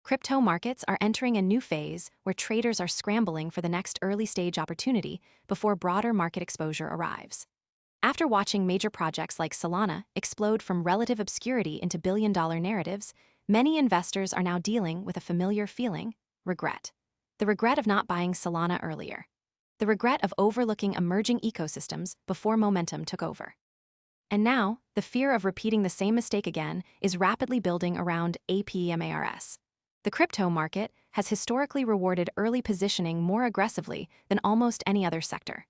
Crypto markets are entering a new phase where traders are scrambling for the next early-stage opportunity before broader market exposure arrives. After watching major projects like Solana explode from relative obscurity into billion-dollar narratives, many investors are now dealing with a familiar feeling: regret. The regret of not buying Solana earlier. The regret of overlooking emerging ecosystems before momentum took over. And now, the fear of repeating the same mistake again is rapidly building around APEMARS. The crypto market has historically rewarded early positioning more aggressively than almost any other sector.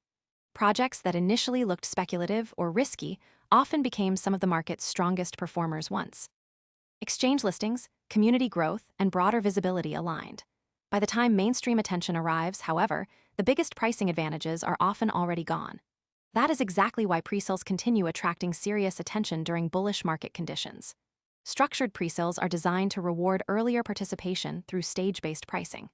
Projects that initially looked speculative or risky often became some of the market's strongest performers once. Exchange listings, community growth, and broader visibility aligned. By the time mainstream attention arrives, however, the biggest pricing advantages are often already gone. That is exactly why presales continue attracting serious attention during bullish market conditions. Structured presales are designed to reward earlier participation through stage-based pricing.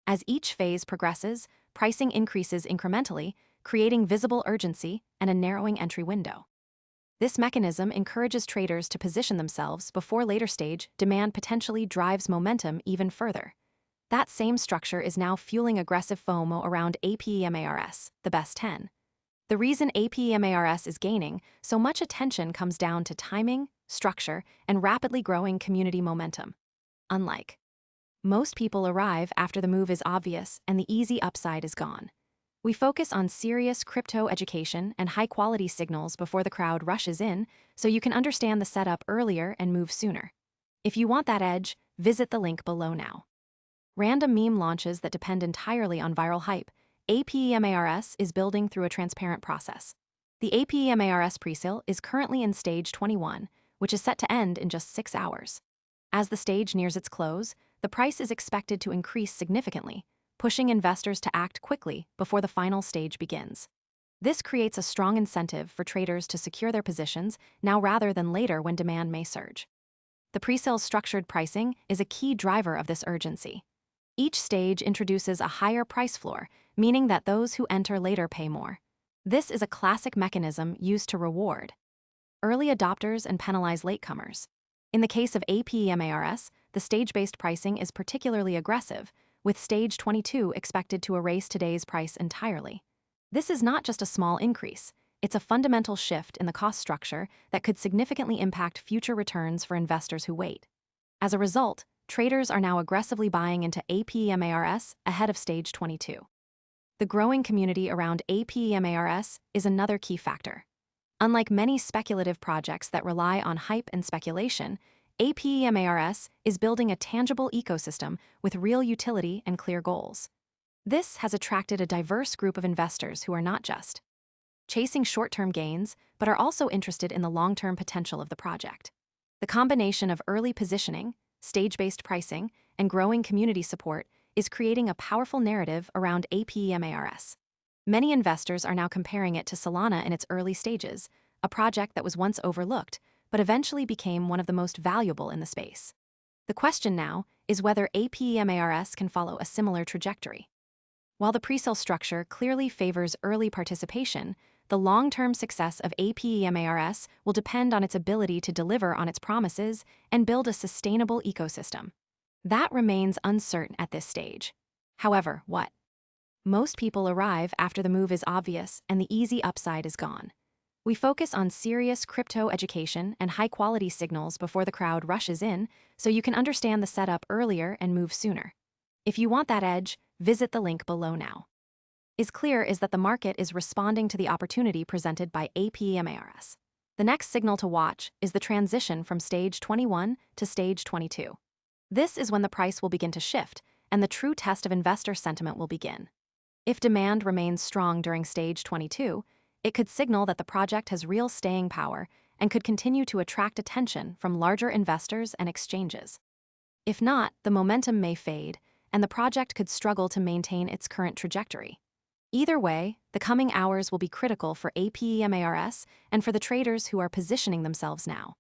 As each phase progresses, pricing increases incrementally, creating visible urgency and a narrowing entry window. This mechanism encourages traders to position themselves before later-stage demand potentially drives momentum even further. That same structure is now fueling aggressive FOMO around APEMARS, the best 10. The reason APEMARS is gaining so much attention comes down to timing, structure, and rapidly growing community momentum. Unlike most people arrive after the move is obvious and the easy upside is gone. We focus on serious crypto education and high-quality signals before the crowd rushes in, so you can understand the setup earlier and move sooner. If you want that edge, visit the link below now. Random meme launches that depend entirely on viral hype. APEMARS is building through a transparent process. The APEMARS presale is currently in stage 21, which is set to end in just 6 hours. As the stage nears its close, the price is expected to increase significantly, pushing investors to act quickly before the final stage begins. This creates a strong incentive for traders to secure their positions now rather than later when demand may surge. The presale's structured pricing is a key driver of this urgency. Each stage introduces a higher price floor, meaning that those who enter later pay more. This is a classic mechanism used to reward early adopters and penalize latecomers. In the case of APEMARS, the stage-based pricing is particularly aggressive, with stage 22 expected to erase today's price entirely. This is not just a small increase, it's a fundamental shift in the cost structure that could significantly impact future returns for investors who wait. As a result, traders are now aggressively buying into APEMARS ahead of stage 22. The growing community around APEMARS is another key factor. Unlike many speculative projects that rely on hype and speculation, APEMARS is building a tangible ecosystem with real utility and clear goals. This has attracted a diverse group of investors who are not just chasing short-term gains, but are also interested in the long-term potential of the project. The combination of early positioning, stage-based pricing, and growing community support is creating a powerful narrative around APEMARS. Many investors are now comparing it to Solana in its early stages, a project that was once overlooked, but eventually became one of the most valuable in the space. The question now is whether APEMARS can follow a similar trajectory. While the presale structure clearly favors early participation, the long-term success of APEMARS will depend on its ability to deliver on its promises and build a sustainable ecosystem. That remains uncertain at this stage. However, most people arrive after the move is obvious and the easy upside is gone. We focus on serious crypto education and high-quality signals before the crowd rushes in, so you can understand the setup earlier and move sooner. If you want that edge, visit the link below now. Is clear is that the market is responding to the opportunity presented by APEMARS. The next signal to watch is the transition from stage 21 to stage 22. This is when the price will begin to shift, and the true test of investor sentiment will begin. If demand remains strong during stage 22, it could signal that the project has real staying power and could continue to attract attention from larger investors and exchanges. If not, the momentum may fade, and the project could struggle to maintain its current trajectory. Either way, the coming hours will be critical for APEMARS and for the traders who are positioning themselves now.